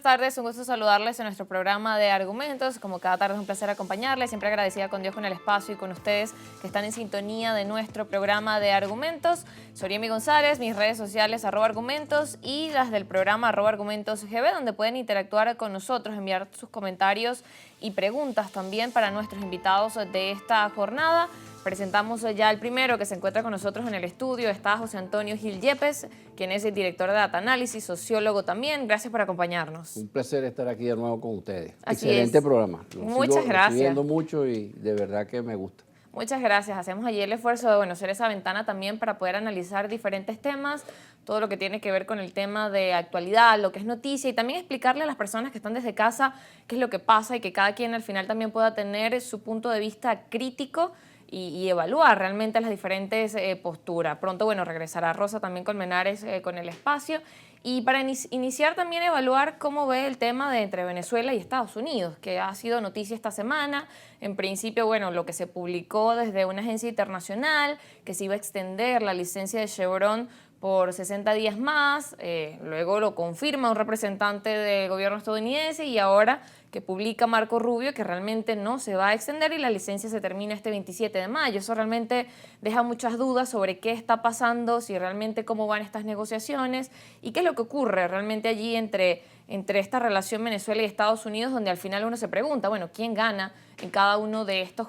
buenas tardes. Un gusto saludarles en nuestro programa de Argumentos. Como cada tarde es un placer acompañarles. Siempre agradecida con Dios, con el espacio y con ustedes que están en sintonía de nuestro programa de Argumentos. Soy Emi González, mis redes sociales @argumentos y las del programa @argumentosgb, donde pueden interactuar con nosotros, enviar sus comentarios y preguntas también para nuestros invitados de esta jornada. Presentamos ya el primero que se encuentra con nosotros en el estudio. Está José Antonio Gil Yepes, quien es el director de Data Análisis, sociólogo también. Gracias por acompañarnos. Un placer estar aquí de nuevo con ustedes. Así Excelente es. programa. Muchas gracias. Lo estoy viendo mucho y de verdad que me gusta. Muchas gracias. Hacemos allí el esfuerzo de ser esa ventana también para poder analizar diferentes temas, todo lo que tiene que ver con el tema de actualidad, lo que es noticia, y también explicarle a las personas que están desde casa qué es lo que pasa y que cada quien al final también pueda tener su punto de vista crítico y evaluar realmente las diferentes posturas. Pronto, regresará Rosa también Colmenares con el espacio. Y para iniciar también evaluar cómo ve el tema de entre Venezuela y Estados Unidos, que ha sido noticia esta semana. En principio, lo que se publicó desde una agencia internacional, que se iba a extender la licencia de Chevron por 60 días más, luego lo confirma un representante del gobierno estadounidense y ahora que publica Marco Rubio que realmente no se va a extender y la licencia se termina este 27 de mayo. Eso realmente deja muchas dudas sobre qué está pasando, si realmente cómo van estas negociaciones y qué es lo que ocurre realmente allí entre esta relación Venezuela y Estados Unidos, donde al final uno se pregunta, ¿quién gana en cada uno de estas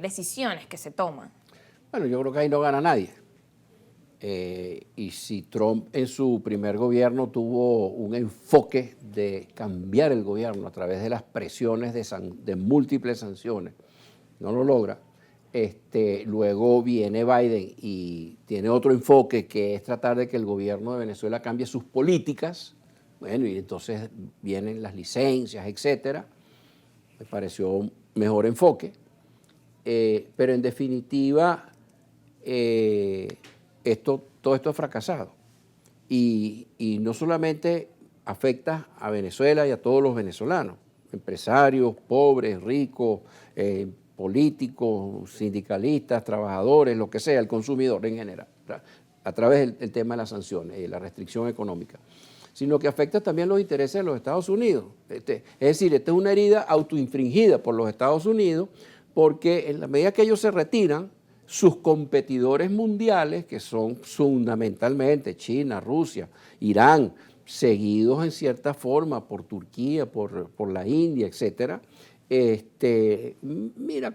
decisiones que se toman? Bueno, yo creo que ahí no gana nadie. Y si Trump en su primer gobierno tuvo un enfoque de cambiar el gobierno a través de las presiones de múltiples sanciones, no lo logra. Luego viene Biden y tiene otro enfoque que es tratar de que el gobierno de Venezuela cambie sus políticas. Bueno, y entonces vienen las licencias, etcétera. Me pareció un mejor enfoque. Pero en definitiva, todo esto ha fracasado y no solamente afecta a Venezuela y a todos los venezolanos, empresarios, pobres, ricos, políticos, sindicalistas, trabajadores, lo que sea, el consumidor en general, a través del tema de las sanciones y la restricción económica, sino que afecta también los intereses de los Estados Unidos. Es decir, esta es una herida autoinfringida por los Estados Unidos, porque en la medida que ellos se retiran, sus competidores mundiales, que son fundamentalmente China, Rusia, Irán, seguidos en cierta forma por Turquía, por la India, etcétera,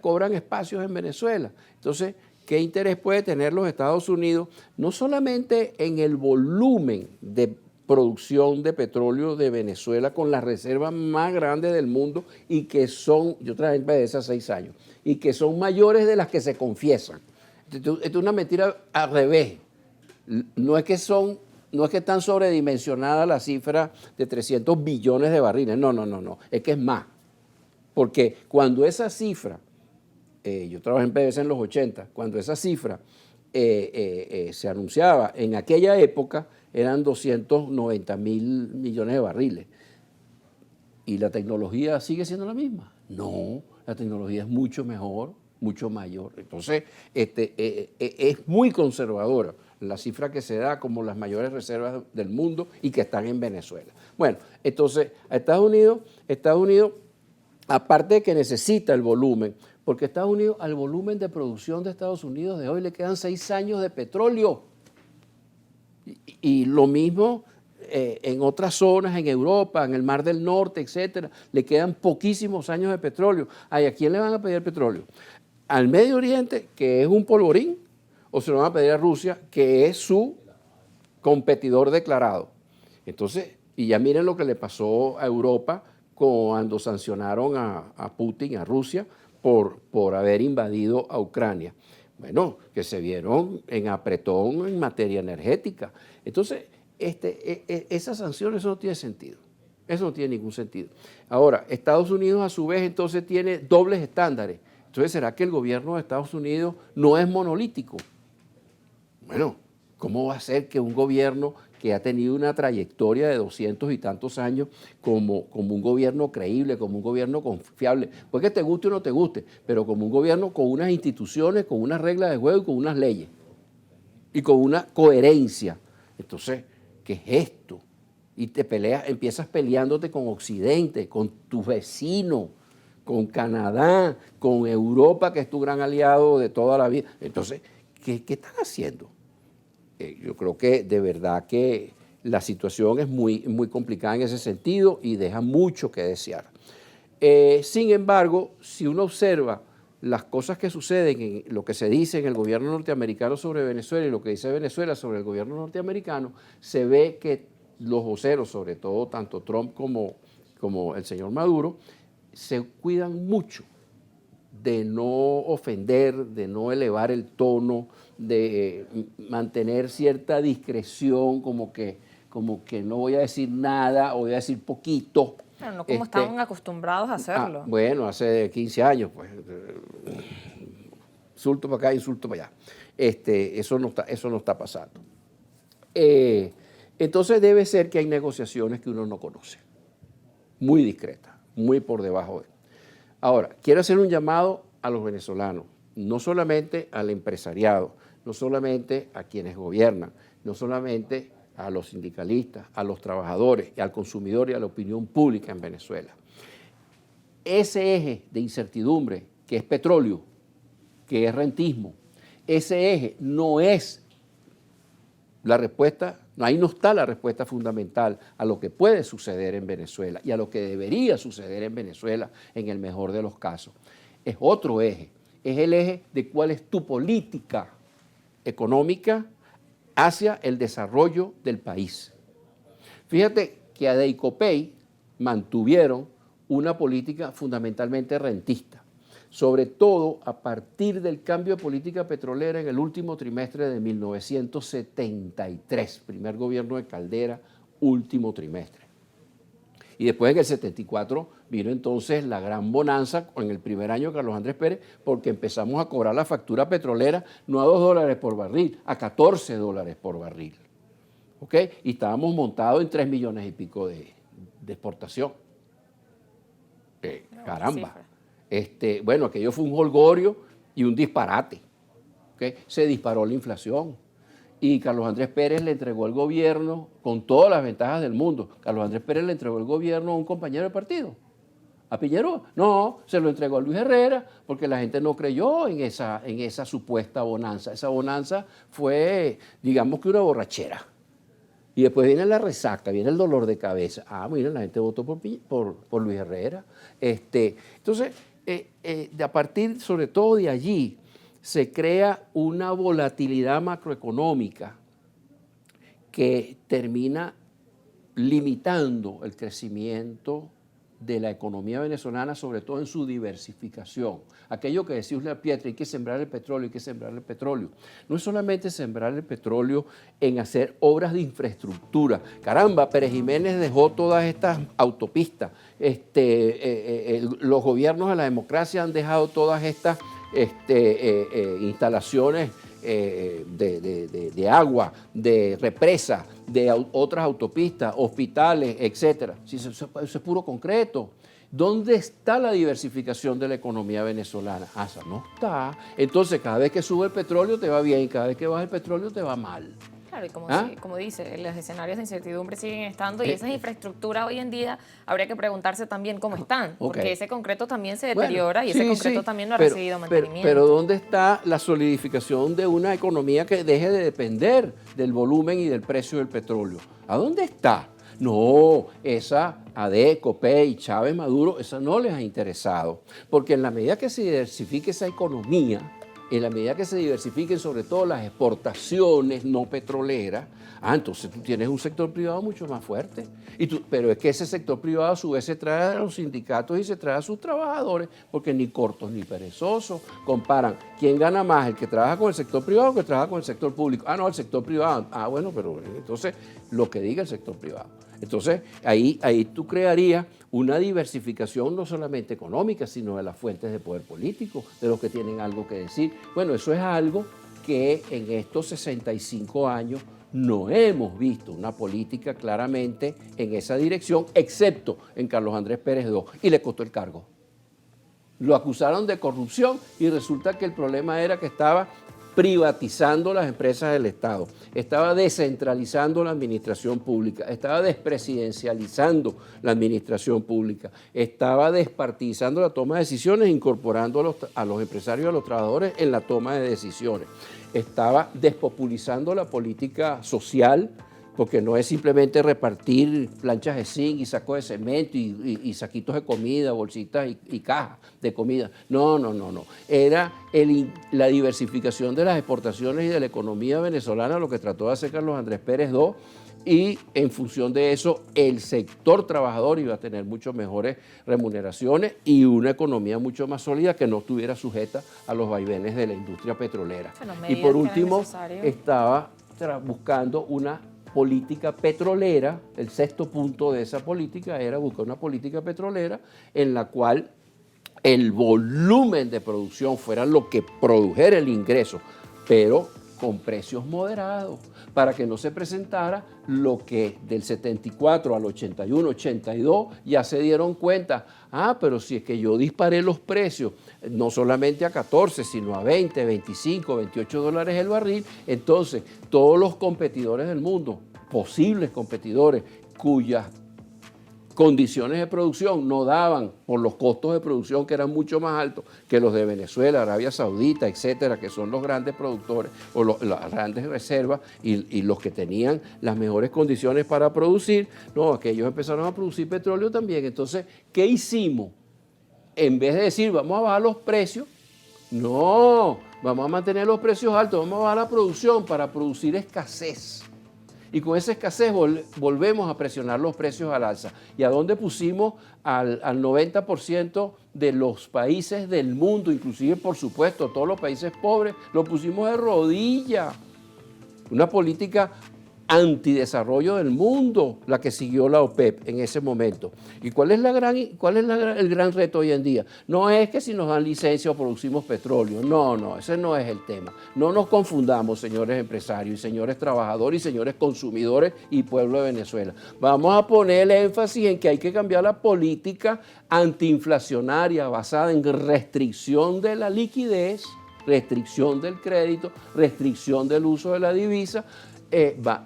cobran espacios en Venezuela. Entonces, ¿qué interés puede tener los Estados Unidos? No solamente en el volumen de producción de petróleo de Venezuela con las reservas más grandes del mundo y que son, yo trabajé en PDVSA 6 años, y que son mayores de las que se confiesan. Esto es una mentira al revés. No es que están sobredimensionadas la cifra de 300 billones de barriles. No. Es que es más. Porque cuando esa cifra, yo trabajé en PDVSA en los 80, cuando esa cifra se anunciaba en aquella época, eran 290 mil millones de barriles. ¿Y la tecnología sigue siendo la misma? No, la tecnología es mucho mejor, mucho mayor. Entonces, es muy conservadora la cifra que se da como las mayores reservas del mundo y que están en Venezuela. Bueno, entonces, a Estados Unidos, aparte de que necesita el volumen, porque Estados Unidos, al volumen de producción de Estados Unidos de hoy le quedan 6 años de petróleo. Y lo mismo en otras zonas, en Europa, en el Mar del Norte, etcétera, le quedan poquísimos años de petróleo. ¿A quién le van a pedir petróleo? ¿Al Medio Oriente, que es un polvorín, o se lo van a pedir a Rusia, que es su competidor declarado? Entonces, y ya miren lo que le pasó a Europa cuando sancionaron a Putin, a Rusia, por haber invadido a Ucrania. Bueno, que se vieron en apretón en materia energética. Entonces, esas sanciones, eso no tiene sentido. Eso no tiene ningún sentido. Ahora, Estados Unidos a su vez entonces tiene dobles estándares. Entonces, ¿será que el gobierno de Estados Unidos no es monolítico? Bueno, ¿cómo va a ser que un gobierno que ha tenido una trayectoria de 200 y tantos años como un gobierno creíble, como un gobierno confiable, pues que te guste o no te guste, pero como un gobierno con unas instituciones, con unas reglas de juego y con unas leyes y con una coherencia? Entonces, ¿qué es esto? y te peleas, empiezas peleándote con Occidente, con tu vecino, con Canadá, con Europa, que es tu gran aliado de toda la vida. Entonces, ¿qué están haciendo? Yo creo que de verdad que la situación es muy, muy complicada en ese sentido y deja mucho que desear. Sin embargo, si uno observa las cosas que suceden, en lo que se dice en el gobierno norteamericano sobre Venezuela y lo que dice Venezuela sobre el gobierno norteamericano, se ve que los voceros, sobre todo tanto Trump como el señor Maduro, se cuidan mucho de no ofender, de no elevar el tono, de mantener cierta discreción, como que no voy a decir nada o voy a decir poquito. Pero no como estaban acostumbrados a hacerlo. Bueno, hace 15 años, pues, insulto para acá, insulto para allá. Eso no está pasando. Entonces debe ser que hay negociaciones que uno no conoce, muy discretas, muy por debajo de. Ahora, quiero hacer un llamado a los venezolanos, no solamente al empresariado, no solamente a quienes gobiernan, no solamente a los sindicalistas, a los trabajadores, al consumidor y a la opinión pública en Venezuela. Ese eje de incertidumbre, que es petróleo, que es rentismo, ese eje no es la respuesta, ahí no está la respuesta fundamental a lo que puede suceder en Venezuela y a lo que debería suceder en Venezuela en el mejor de los casos. Es otro eje, es el eje de cuál es tu política económica hacia el desarrollo del país. Fíjate que a Deicopey mantuvieron una política fundamentalmente rentista, sobre todo a partir del cambio de política petrolera en el último trimestre de 1973, primer gobierno de Caldera, último trimestre. Y después en el 74 vino entonces la gran bonanza en el primer año de Carlos Andrés Pérez, porque empezamos a cobrar la factura petrolera no a $2 por barril, a $14 por barril. ¿Ok? Y estábamos montados en 3 millones y pico de exportación. Caramba. Bueno, aquello fue un jolgorio y un disparate. ¿Okay? Se disparó la inflación. Y Carlos Andrés Pérez le entregó el gobierno con todas las ventajas del mundo. Carlos Andrés Pérez le entregó el gobierno a un compañero de partido, a Piñero. No, se lo entregó a Luis Herrera porque la gente no creyó en esa supuesta bonanza. Esa bonanza fue, digamos que una borrachera. Y después viene la resaca, viene el dolor de cabeza. Mira, la gente votó por Luis Herrera. Entonces, a partir sobre todo de allí, se crea una volatilidad macroeconómica que termina limitando el crecimiento de la economía venezolana, sobre todo en su diversificación. Aquello que decía Uslar Pietri, hay que sembrar el petróleo, hay que sembrar el petróleo. No es solamente sembrar el petróleo en hacer obras de infraestructura. Caramba, Pérez Jiménez dejó todas estas autopistas. Los gobiernos de la democracia han dejado todas estas instalaciones de agua, de represas, de otras autopistas, hospitales, etcétera. Eso es puro concreto. ¿Dónde está la diversificación de la economía venezolana? Esa no está. Entonces, cada vez que sube el petróleo te va bien, cada vez que baja el petróleo te va mal. Claro, y como dice, los escenarios de incertidumbre siguen estando y esas infraestructuras hoy en día habría que preguntarse también cómo están, porque ese concreto también se deteriora y ese concreto también no ha recibido mantenimiento. Pero ¿dónde está la solidificación de una economía que deje de depender del volumen y del precio del petróleo? ¿A dónde está? No, esa AD, Copey, Chávez, Maduro, esa no les ha interesado, porque en la medida que se diversifique esa economía, en la medida que se diversifiquen sobre todo las exportaciones no petroleras, entonces tú tienes un sector privado mucho más fuerte. Pero es que ese sector privado a su vez se trae a los sindicatos y se trae a sus trabajadores, porque ni cortos ni perezosos comparan quién gana más, el que trabaja con el sector privado o el que trabaja con el sector público. No, el sector privado. Bueno, pero entonces lo que diga el sector privado. Entonces, ahí tú crearías una diversificación no solamente económica, sino de las fuentes de poder político, de los que tienen algo que decir. Bueno, eso es algo que en estos 65 años no hemos visto una política claramente en esa dirección, excepto en Carlos Andrés Pérez II, y le costó el cargo. Lo acusaron de corrupción y resulta que el problema era que estaba privatizando las empresas del Estado, estaba descentralizando la administración pública, estaba despresidencializando la administración pública, estaba despartidizando la toma de decisiones, incorporando a los empresarios y a los trabajadores en la toma de decisiones, estaba despopulizando la política social, porque no es simplemente repartir planchas de zinc y sacos de cemento y saquitos de comida, bolsitas y cajas de comida. No. Era la diversificación de las exportaciones y de la economía venezolana lo que trató de hacer Carlos Andrés Pérez II, y en función de eso el sector trabajador iba a tener mucho mejores remuneraciones y una economía mucho más sólida que no estuviera sujeta a los vaivenes de la industria petrolera. Y por último, estaba buscando una política petrolera. El sexto punto de esa política era buscar una política petrolera en la cual el volumen de producción fuera lo que produjera el ingreso, pero con precios moderados, para que no se presentara lo que del 74 al 81, 82 ya se dieron cuenta, pero si es que yo disparé los precios, no solamente a 14, sino a 20, 25, 28 dólares el barril, entonces todos los competidores del mundo, posibles competidores cuyas condiciones de producción no daban por los costos de producción que eran mucho más altos que los de Venezuela, Arabia Saudita, etcétera, que son los grandes productores o las grandes reservas y los que tenían las mejores condiciones para producir, no, aquellos empezaron a producir petróleo también. Entonces, ¿qué hicimos? En vez de decir, vamos a bajar los precios, no, vamos a mantener los precios altos, vamos a bajar la producción para producir escasez. Y con esa escasez volvemos a presionar los precios al alza. ¿Y a dónde pusimos al 90% de los países del mundo, inclusive, por supuesto, todos los países pobres? Lo pusimos de rodillas. Una política antidesarrollo del mundo, la que siguió la OPEP en ese momento. ¿Y cuál es el gran reto hoy en día? No es que si nos dan licencia o producimos petróleo, no, ese no es el tema. No nos confundamos, señores empresarios y señores trabajadores y señores consumidores y pueblo de Venezuela. Vamos a poner el énfasis en que hay que cambiar la política antiinflacionaria basada en restricción de la liquidez, restricción del crédito, restricción del uso de la divisa,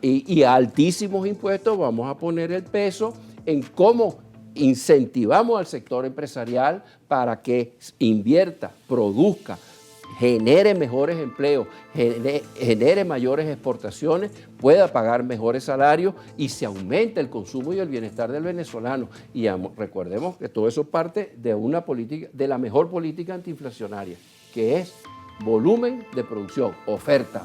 y a altísimos impuestos. Vamos a poner el peso en cómo incentivamos al sector empresarial para que invierta, produzca, genere mejores empleos, genere mayores exportaciones, pueda pagar mejores salarios y se aumente el consumo y el bienestar del venezolano. Y recordemos que todo eso parte de una política, de la mejor política antiinflacionaria, que es volumen de producción, oferta,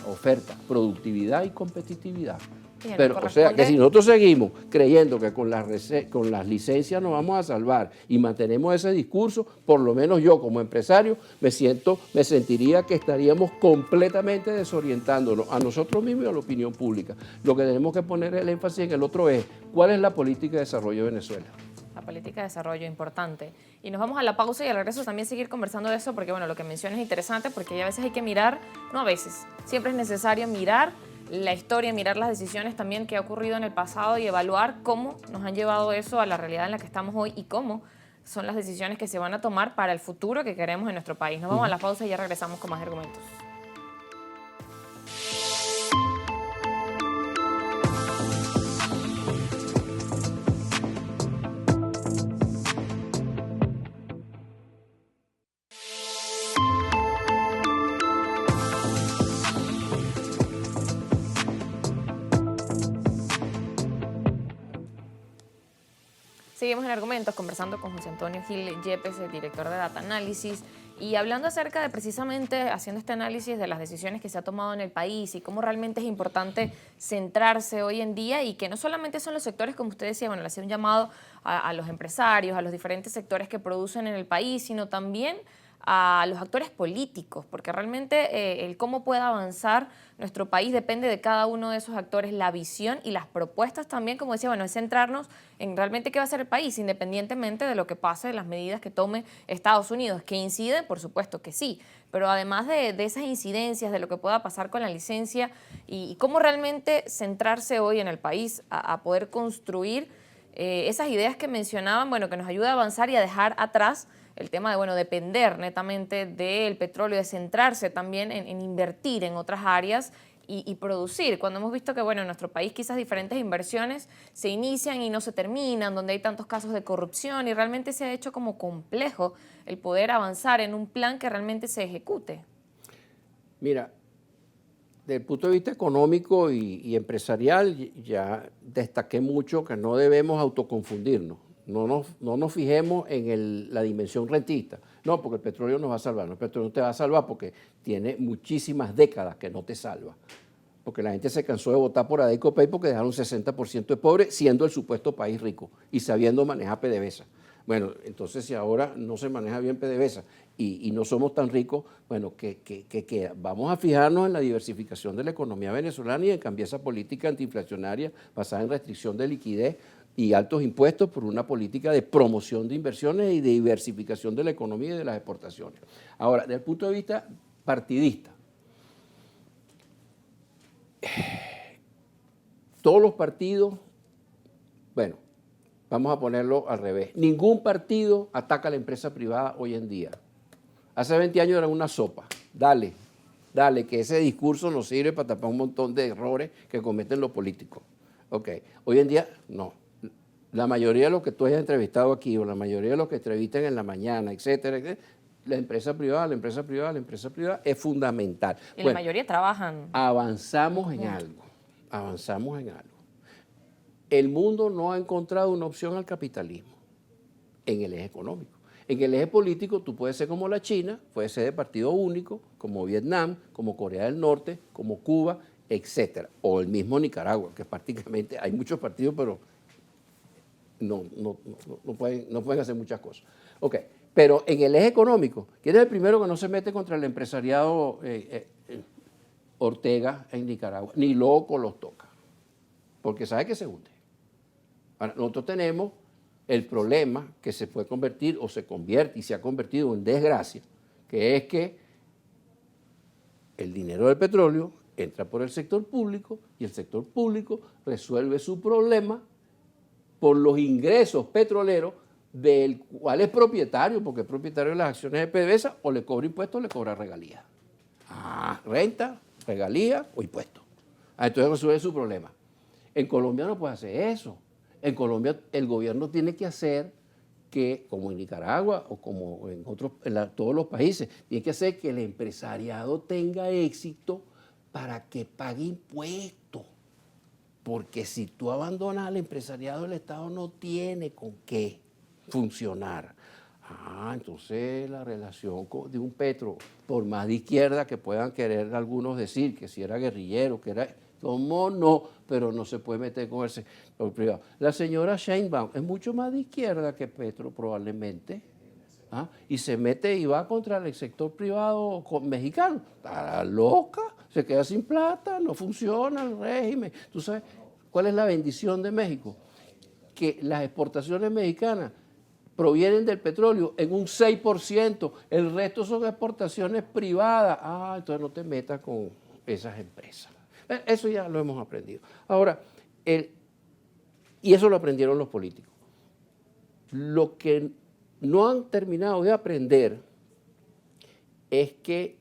productividad y competitividad. Bien, pero, o sea, que si nosotros seguimos creyendo que con las licencias nos vamos a salvar y mantenemos ese discurso, por lo menos yo como empresario me sentiría que estaríamos completamente desorientándonos a nosotros mismos y a la opinión pública. Lo que tenemos que poner el énfasis en el otro es, ¿cuál es la política de desarrollo de Venezuela? La política de desarrollo, importante. Y nos vamos a la pausa y al regreso también seguir conversando de eso, porque bueno, lo que mencionas es interesante, porque a veces hay que mirar, no a veces, siempre es necesario mirar la historia, mirar las decisiones también que ha ocurrido en el pasado y evaluar cómo nos han llevado eso a la realidad en la que estamos hoy y cómo son las decisiones que se van a tomar para el futuro que queremos en nuestro país. Nos vamos a la pausa y ya regresamos con más argumentos. Seguimos en Argumentos conversando con José Antonio Gil Yepes, el director de Data Analysis, y hablando acerca de precisamente haciendo este análisis de las decisiones que se ha tomado en el país y cómo realmente es importante centrarse hoy en día y que no solamente son los sectores, como usted decía, bueno, le hacía un llamado a los empresarios, a los diferentes sectores que producen en el país, sino también a los actores políticos, porque realmente el cómo pueda avanzar nuestro país depende de cada uno de esos actores, la visión y las propuestas también, como decía, bueno, es centrarnos en realmente qué va a hacer el país, independientemente de lo que pase, de las medidas que tome Estados Unidos, que inciden, por supuesto que sí, pero además de esas incidencias, de lo que pueda pasar con la licencia y cómo realmente centrarse hoy en el país a poder construir esas ideas que mencionaban, bueno, que nos ayuda a avanzar y a dejar atrás el tema de, bueno, depender netamente del petróleo, de centrarse también en invertir en otras áreas y producir. Cuando hemos visto que, bueno, en nuestro país quizás diferentes inversiones se inician y no se terminan, donde hay tantos casos de corrupción y realmente se ha hecho como complejo el poder avanzar en un plan que realmente se ejecute. Mira, desde el punto de vista económico y empresarial, ya destaqué mucho que no debemos autoconfundirnos. No nos fijemos en la dimensión rentista. No, porque el petróleo nos va a salvar. No, el petróleo no te va a salvar porque tiene muchísimas décadas que no te salva. Porque la gente se cansó de votar por Adeco Pay porque dejaron un 60% de pobres, siendo el supuesto país rico y sabiendo manejar PDVSA. Bueno, entonces si ahora no se maneja bien PDVSA y no somos tan ricos, bueno, ¿qué queda? Vamos a fijarnos en la diversificación de la economía venezolana y en cambiar esa política antiinflacionaria basada en restricción de liquidez y altos impuestos por una política de promoción de inversiones y de diversificación de la economía y de las exportaciones. Ahora, desde el punto de vista partidista, todos los partidos, bueno, vamos a ponerlo al revés. Ningún partido ataca a la empresa privada hoy en día. Hace 20 años era una sopa. Dale, que ese discurso nos sirve para tapar un montón de errores que cometen los políticos. Ok, hoy en día no. La mayoría de los que tú hayas entrevistado aquí o la mayoría de los que entrevistan en la mañana, etcétera, la empresa privada es fundamental. Y la mayoría trabajan. Avanzamos en algo. El mundo no ha encontrado una opción al capitalismo en el eje económico. En el eje político tú puedes ser como la China, puedes ser de partido único, como Vietnam, como Corea del Norte, como Cuba, etcétera. O el mismo Nicaragua, que prácticamente hay muchos partidos, pero no pueden hacer muchas cosas. Ok, pero en el eje económico, ¿quién es el primero que no se mete contra el empresariado Ortega en Nicaragua? Ni loco los toca, porque sabe que se hunde. Ahora, nosotros tenemos el problema que se puede convertir o se convierte y se ha convertido en desgracia, que es que el dinero del petróleo entra por el sector público y el sector público resuelve su problema por los ingresos petroleros del cual es propietario, porque es propietario de las acciones de PDVSA, o le cobra impuestos o le cobra regalías. Renta, regalías o impuestos. Entonces resuelve su problema. En Colombia no puede hacer eso. En Colombia el gobierno tiene que hacer que, como en Nicaragua o como en todos los países, tiene que hacer que el empresariado tenga éxito para que pague impuestos. Porque si tú abandonas al empresariado, el Estado no tiene con qué funcionar. Entonces la relación de un Petro, por más de izquierda que puedan querer algunos decir que si era guerrillero, que era... ¿Cómo no? Pero no se puede meter con el sector privado. La señora Sheinbaum es mucho más de izquierda que Petro probablemente. Y se mete y va contra el sector privado mexicano. Está loca, se queda sin plata, no funciona el régimen. ¿Tú sabes cuál es la bendición de México? Que las exportaciones mexicanas provienen del petróleo en un 6%, el resto son exportaciones privadas. Entonces no te metas con esas empresas. Eso ya lo hemos aprendido. Ahora, y eso lo aprendieron los políticos. Lo que no han terminado de aprender es que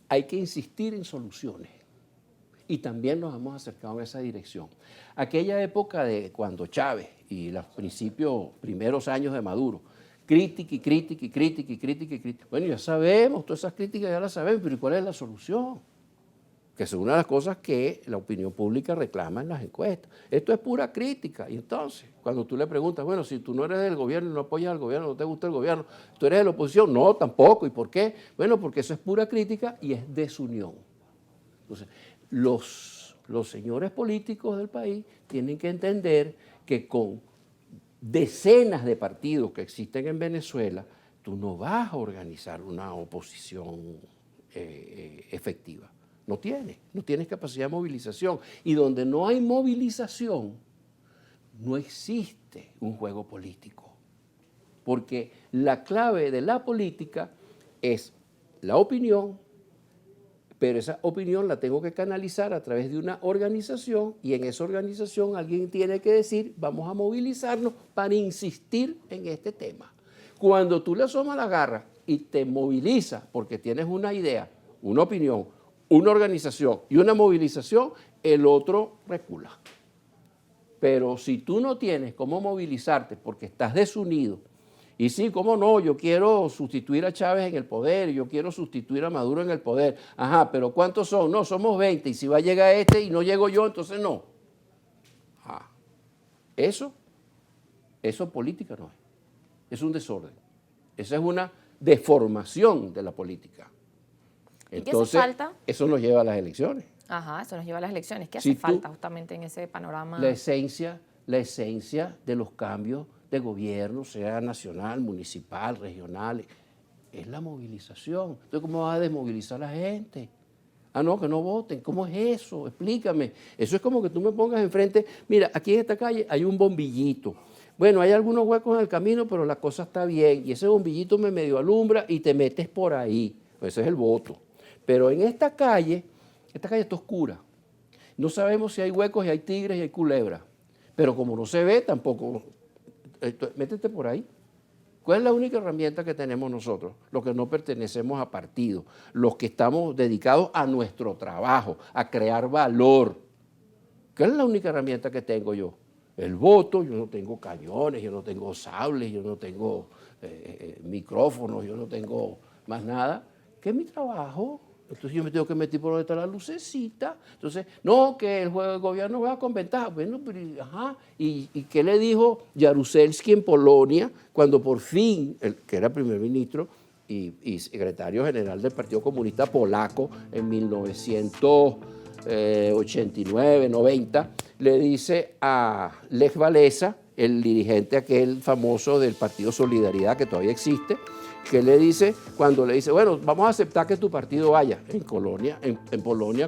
hay que insistir en soluciones. Y también nos hemos acercado en esa dirección. Aquella época de cuando Chávez y los primeros años de Maduro, crítica. Bueno, ya sabemos, todas esas críticas ya las sabemos, pero ¿y cuál es la solución? Que es una de las cosas que la opinión pública reclama en las encuestas. Esto es pura crítica. Y entonces, cuando tú le preguntas, bueno, si tú no eres del gobierno, no apoyas al gobierno, no te gusta el gobierno, ¿tú eres de la oposición? No, tampoco. ¿Y por qué? Bueno, porque eso es pura crítica y es desunión. Entonces, los señores políticos del país tienen que entender que con decenas de partidos que existen en Venezuela, tú no vas a organizar una oposición efectiva. No tienes capacidad de movilización. Y donde no hay movilización, no existe un juego político. Porque la clave de la política es la opinión, pero esa opinión la tengo que canalizar a través de una organización y en esa organización alguien tiene que decir, vamos a movilizarnos para insistir en este tema. Cuando tú le asomas la garra y te movilizas porque tienes una idea, una opinión, una organización y una movilización, el otro recula. Pero si tú no tienes cómo movilizarte porque estás desunido, y sí, cómo no, yo quiero sustituir a Chávez en el poder, yo quiero sustituir a Maduro en el poder. Ajá, pero ¿cuántos son? No, somos 20, y si va a llegar este y no llego yo, entonces no. Ah, eso política no es un desorden. Esa es una deformación de la política. Entonces, ¿y qué hace falta? eso nos lleva a las elecciones. Ajá, eso nos lleva a las elecciones. ¿Qué Si hace falta justamente en ese panorama? La esencia de los cambios de gobierno, sea nacional, municipal, regional, es la movilización. Entonces, ¿cómo vas a desmovilizar a la gente? Ah, no, que no voten. ¿Cómo es eso? Explícame. Eso es como que tú me pongas enfrente. Mira, aquí en esta calle hay un bombillito. Bueno, hay algunos huecos en el camino, pero la cosa está bien. Y ese bombillito me medio alumbra y te metes por ahí. Ese es el voto. Pero en esta calle está oscura. No sabemos si hay huecos y hay tigres y hay culebras. Pero como no se ve, tampoco. Métete por ahí. ¿Cuál es la única herramienta que tenemos nosotros? Los que no pertenecemos a partidos, los que estamos dedicados a nuestro trabajo, a crear valor. ¿Cuál es la única herramienta que tengo yo? El voto. Yo no tengo cañones, yo no tengo sables, yo no tengo micrófonos, yo no tengo más nada que mi trabajo. Entonces yo me tengo que meter por donde está la lucecita. Entonces, no, que el gobierno va con ventaja. Bueno, pero, ajá. ¿Y qué le dijo Jaruzelski en Polonia cuando por fin, que era primer ministro y secretario general del Partido Comunista Polaco en 1989, 90, le dice a Lech Walesa, el dirigente aquel famoso del Partido Solidaridad que todavía existe, que le dice, cuando le dice, bueno, vamos a aceptar que tu partido vaya en Polonia,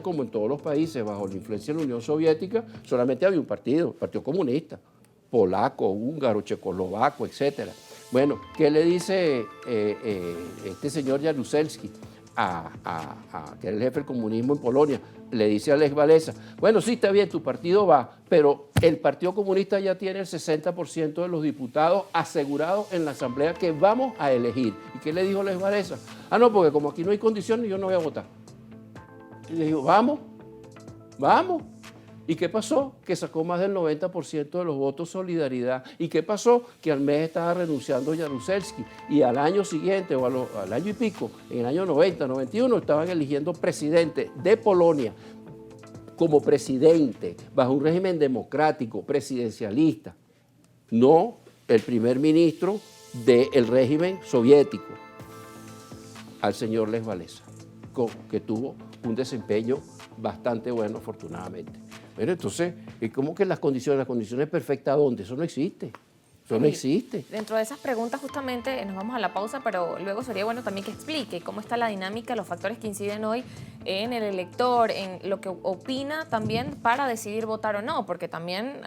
como en todos los países, bajo la influencia de la Unión Soviética, solamente había un partido, el Partido Comunista, polaco, húngaro, checoslovaco, etc. Bueno, ¿qué le dice este señor Jaruzelski, que es el jefe del comunismo en Polonia? Le dice a Lech Walesa, bueno, sí, está bien, tu partido va, pero el Partido Comunista ya tiene el 60% de los diputados asegurados en la asamblea que vamos a elegir. ¿Y qué le dijo Lech Walesa? Ah, no, porque como aquí no hay condiciones, yo no voy a votar. Y le dijo, vamos. ¿Y qué pasó? Que sacó más del 90% de los votos Solidaridad. ¿Y qué pasó? Que al mes estaba renunciando Jaruzelski. Y al año siguiente, o al año y pico, en el año 90, 91, estaban eligiendo presidente de Polonia como presidente, bajo un régimen democrático, presidencialista. No el primer ministro del régimen soviético, al señor Lech Walesa, que tuvo un desempeño bastante bueno, afortunadamente. Bueno, entonces, es como que las condiciones perfectas, ¿dónde? Eso no existe. Eso no existe. Dentro de esas preguntas justamente nos vamos a la pausa, pero luego sería bueno también que explique cómo está la dinámica, los factores que inciden hoy en el elector, en lo que opina también para decidir votar o no, porque también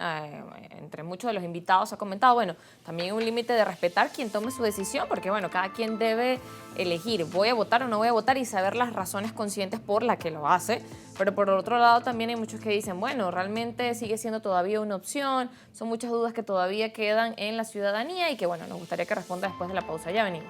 entre muchos de los invitados ha comentado, bueno, también hay un límite de respetar quien tome su decisión, porque bueno, cada quien debe elegir, voy a votar o no voy a votar y saber las razones conscientes por las que lo hace. Pero por otro lado también hay muchos que dicen, bueno, realmente sigue siendo todavía una opción, son muchas dudas que todavía quedan en la ciudadanía y que bueno, nos gustaría que responda después de la pausa. Ya venimos.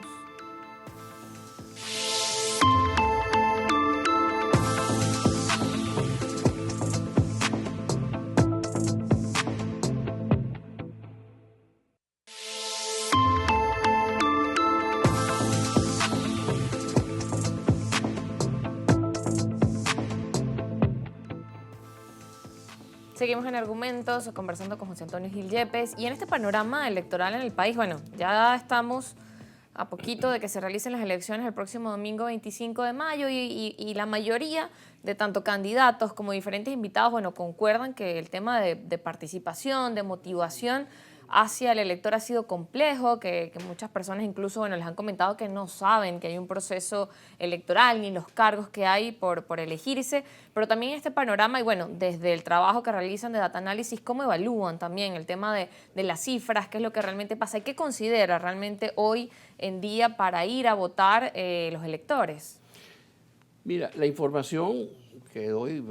Seguimos en Argumentos, conversando con José Antonio Gil Yepes. Y en este panorama electoral en el país, bueno, ya estamos a poquito de que se realicen las elecciones el próximo domingo 25 de mayo y la mayoría de tanto candidatos como diferentes invitados, bueno, concuerdan que el tema de participación, de motivación hacia el elector ha sido complejo, que muchas personas incluso, bueno, les han comentado que no saben que hay un proceso electoral ni los cargos que hay por elegirse, pero también este panorama y bueno, desde el trabajo que realizan de data análisis, ¿cómo evalúan también el tema de las cifras? ¿Qué es lo que realmente pasa? ¿Y qué considera realmente hoy en día para ir a votar los electores? Mira, la información que doy,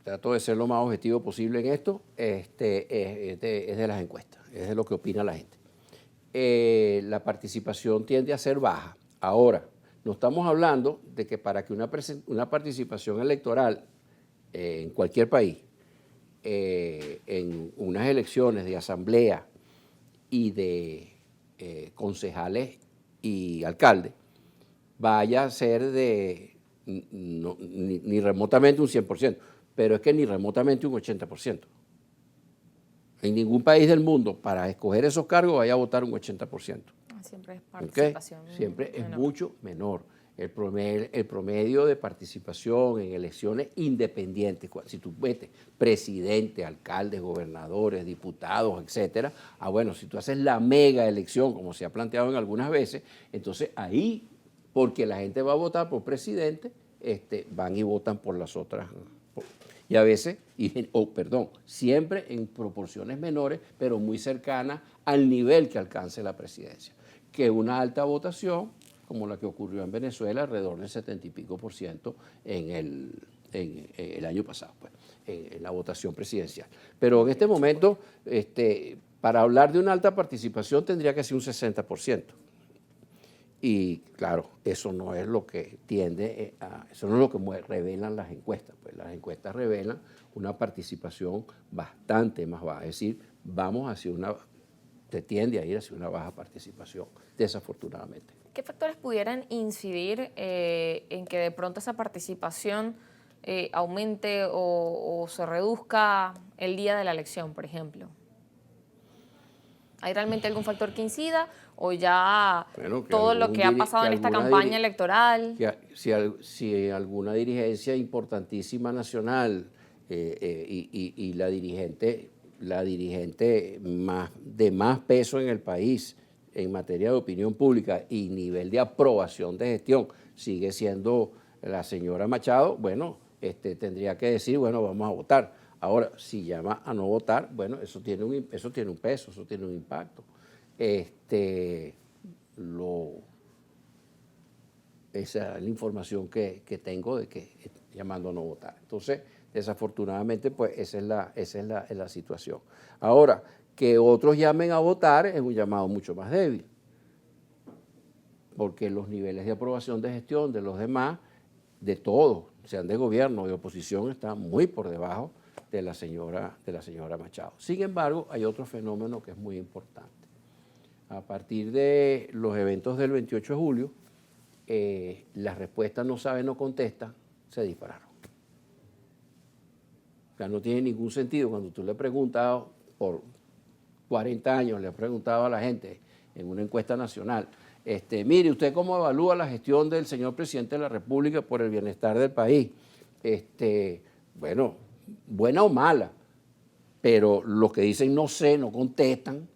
trato de ser lo más objetivo posible en esto, es de las encuestas, es de lo que opina la gente. la participación tiende a ser baja. Ahora, no estamos hablando de que para que una participación electoral en cualquier país, en unas elecciones de asamblea y de concejales y alcaldes, vaya a ser ni remotamente un 100%, pero es que ni remotamente un 80%. En ningún país del mundo, para escoger esos cargos, vaya a votar un 80%. Siempre es participación. ¿Okay? Siempre menor. Es mucho menor. El promedio de participación en elecciones independientes, si tú metes presidente, alcaldes, gobernadores, diputados, etcétera, bueno, si tú haces la mega elección, como se ha planteado en algunas veces, entonces ahí, porque la gente va a votar por presidente, van y votan por las otras. Y a veces, siempre en proporciones menores, pero muy cercanas al nivel que alcance la presidencia. Que una alta votación, como la que ocurrió en Venezuela, alrededor del 70 y pico % en el año pasado, pues, en la votación presidencial. Pero en este momento, para hablar de una alta participación tendría que ser un 60%. Y claro, eso no es lo que eso no es lo que revelan las encuestas. Pues las encuestas revelan una participación bastante más baja. Es decir, tiende a ir hacia una baja participación, desafortunadamente. ¿Qué factores pudieran incidir en que de pronto esa participación aumente o se reduzca el día de la elección, por ejemplo? ¿Hay realmente algún factor que incida o ya todo lo que ha pasado en esta campaña electoral? Si alguna dirigencia importantísima nacional y la dirigente de más peso en el país en materia de opinión pública y nivel de aprobación de gestión sigue siendo la señora Machado, bueno, tendría que decir, bueno, vamos a votar. Ahora, si llama a no votar, bueno, eso tiene un peso, eso tiene un impacto. Esa es la información que tengo de que llamando a no votar. Entonces, desafortunadamente, pues esa es la situación. Ahora, que otros llamen a votar es un llamado mucho más débil, porque los niveles de aprobación de gestión de los demás, de todos, sean de gobierno o de oposición, están muy por debajo de la señora Machado. Sin embargo, hay otro fenómeno que es muy importante. A partir de los eventos del 28 de julio, las respuestas no sabe, no contesta, se dispararon. O sea, no tiene ningún sentido cuando tú le preguntas por 40 años, le has preguntado a la gente en una encuesta nacional, mire, ¿usted cómo evalúa la gestión del señor presidente de la República por el bienestar del país? Bueno, buena o mala, pero los que dicen no sé, no contestan,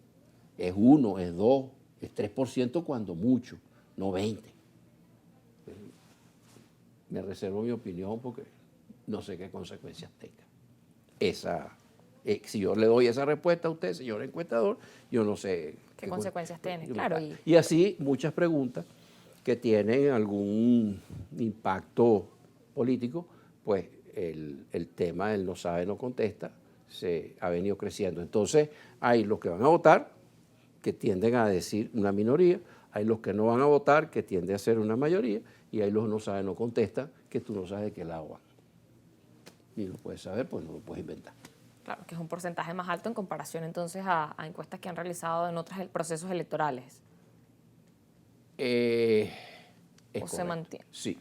es 1, es 2, es 3% cuando mucho, no 20%. Me reservo mi opinión porque no sé qué consecuencias tenga. Si yo le doy esa respuesta a usted, señor encuestador, yo no sé qué consecuencias tiene, claro. Y así muchas preguntas que tienen algún impacto político, pues el tema del no sabe, no contesta, se ha venido creciendo. Entonces, hay los que van a votar, que tienden a decir una minoría, hay los que no van a votar, que tienden a ser una mayoría, y hay los que no saben, no contestan, que tú no sabes de qué lado van. Y lo puedes saber, pues no lo puedes inventar. Claro, que es un porcentaje más alto en comparación entonces a encuestas que han realizado en otros procesos electorales. ¿O se mantiene? Sí.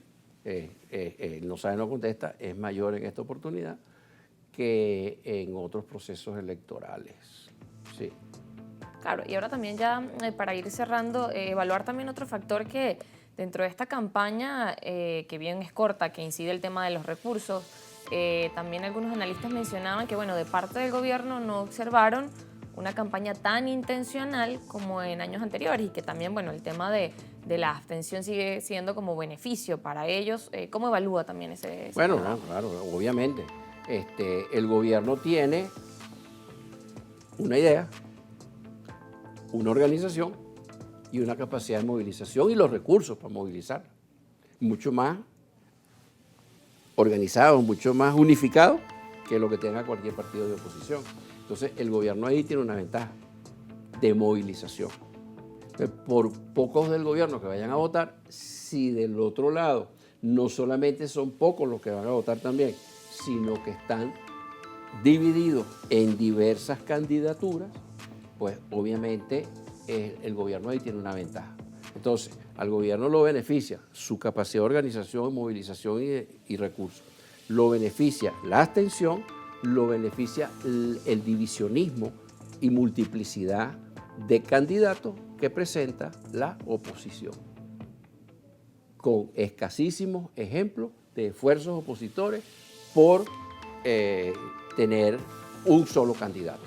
No sabe, no contesta, es mayor en esta oportunidad que en otros procesos electorales. Sí. Claro, y ahora también ya para ir cerrando, evaluar también otro factor que dentro de esta campaña, que bien es corta, que incide el tema de los recursos, también algunos analistas mencionaban que, bueno, de parte del gobierno no observaron una campaña tan intencional como en años anteriores y que también, bueno, el tema de la abstención sigue siendo como beneficio para ellos. ¿Cómo evalúa también ese Bueno, programa? no, claro, obviamente. El gobierno tiene una idea, una organización y una capacidad de movilización y los recursos para movilizar. Mucho más organizado, mucho más unificado que lo que tenga cualquier partido de oposición. Entonces, el gobierno ahí tiene una ventaja de movilización. por pocos del gobierno que vayan a votar, si del otro lado no solamente son pocos los que van a votar también, sino que están divididos en diversas candidaturas, pues obviamente el gobierno ahí tiene una ventaja. Entonces, al gobierno lo beneficia su capacidad de organización, movilización y recursos. Lo beneficia la abstención, lo beneficia el divisionismo y multiplicidad de candidatos que presenta la oposición, con escasísimos ejemplos de esfuerzos opositores por tener un solo candidato.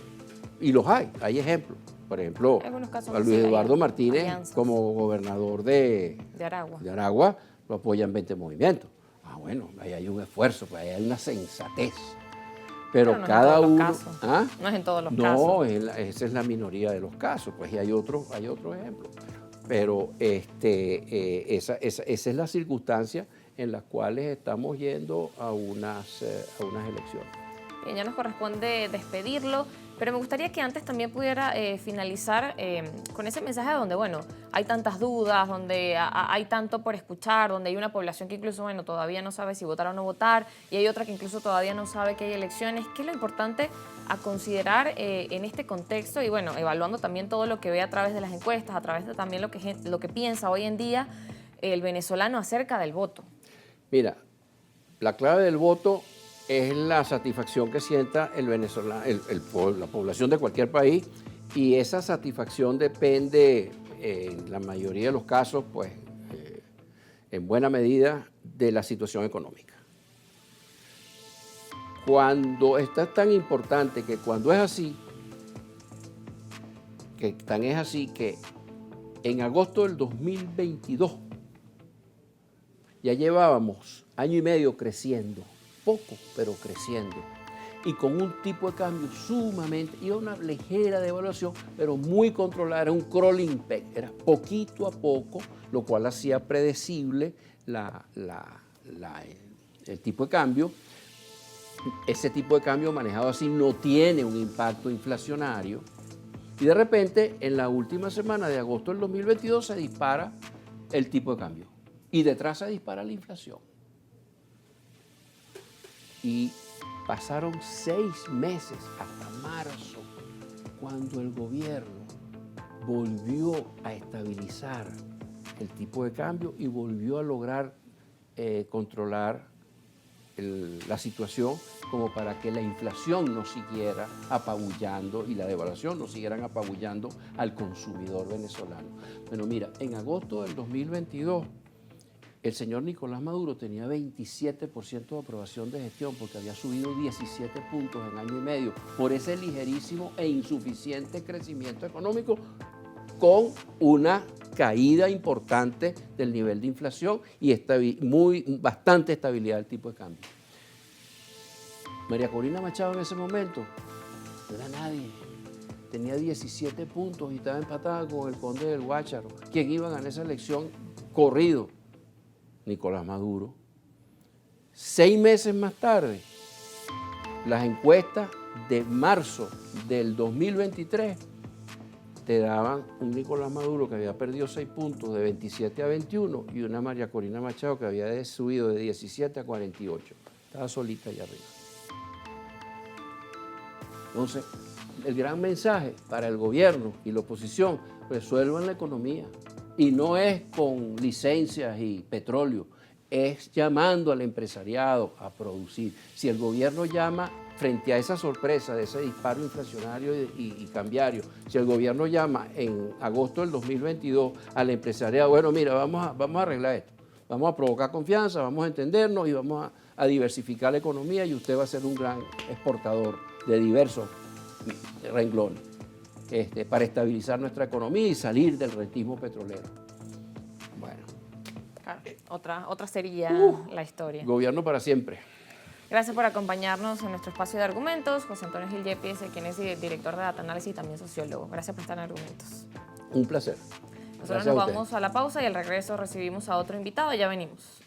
Y los hay ejemplos. Por ejemplo, a Luis Eduardo Martínez alianzas. Como gobernador de Aragua lo apoyan 20 movimientos. Bueno, ahí hay un esfuerzo, pues ahí hay una sensatez. Pero no cada uno... ¿Ah? No es en todos los casos. No, esa es la minoría de los casos, pues y hay otro ejemplo. Pero esa es la circunstancia en las cuales estamos yendo a unas elecciones. Bien, ya nos corresponde despedirlo, pero me gustaría que antes también pudiera finalizar con ese mensaje donde, bueno, hay tantas dudas, donde hay tanto por escuchar, donde hay una población que incluso, bueno, todavía no sabe si votar o no votar, y hay otra que incluso todavía no sabe que hay elecciones. ¿Qué es lo importante a considerar en este contexto? Y bueno, evaluando también todo lo que ve a través de las encuestas, a través de también lo que piensa hoy en día el venezolano acerca del voto. Mira, la clave del voto es la satisfacción que sienta el venezolano, la población de cualquier país, y esa satisfacción depende, en la mayoría de los casos, pues, en buena medida, de la situación económica. Cuando está tan importante que cuando es así, que en agosto del 2022 ya llevábamos año y medio creciendo, poco, pero creciendo, y con un tipo de cambio sumamente, y una ligera devaluación, pero muy controlada, era un crawling peg, era poquito a poco, lo cual hacía predecible el tipo de cambio. Ese tipo de cambio manejado así no tiene un impacto inflacionario, y de repente, en la última semana de agosto del 2022 se dispara el tipo de cambio, y detrás se dispara la inflación. Y pasaron 6 meses hasta marzo, cuando el gobierno volvió a estabilizar el tipo de cambio y volvió a lograr controlar la situación, como para que la inflación no siguiera apabullando y la devaluación no siguieran apabullando al consumidor venezolano. Bueno, mira, en agosto del 2022, el señor Nicolás Maduro tenía 27% de aprobación de gestión, porque había subido 17 puntos en año y medio por ese ligerísimo e insuficiente crecimiento económico, con una caída importante del nivel de inflación y bastante estabilidad del tipo de cambio. María Corina Machado en ese momento no era nadie. Tenía 17 puntos y estaba empatada con el conde del Guácharo. ¿Quién iba a ganar esa elección corrido? Nicolás Maduro. 6 meses más tarde, las encuestas de marzo del 2023 te daban un Nicolás Maduro que había perdido 6 puntos de 27 a 21 y una María Corina Machado que había subido de 17 a 48. Estaba solita allá arriba. Entonces, el gran mensaje para el gobierno y la oposición: resuelvan la economía. Y no es con licencias y petróleo, es llamando al empresariado a producir. Si el gobierno llama frente a esa sorpresa de ese disparo inflacionario y cambiario, si el gobierno llama en agosto del 2022 al empresariado: bueno, mira, vamos a arreglar esto, vamos a provocar confianza, vamos a entendernos y vamos a diversificar la economía, y usted va a ser un gran exportador de diversos renglones, para estabilizar nuestra economía y salir del rentismo petrolero. Bueno. Claro, otra sería la historia. Gobierno para siempre. Gracias por acompañarnos en nuestro espacio de argumentos. José Antonio Gil Yepes, quien es director de Data Análisis y también sociólogo. Gracias por estar en Argumentos. Un placer. Nosotros nos vamos a la pausa y al regreso recibimos a otro invitado. Ya venimos.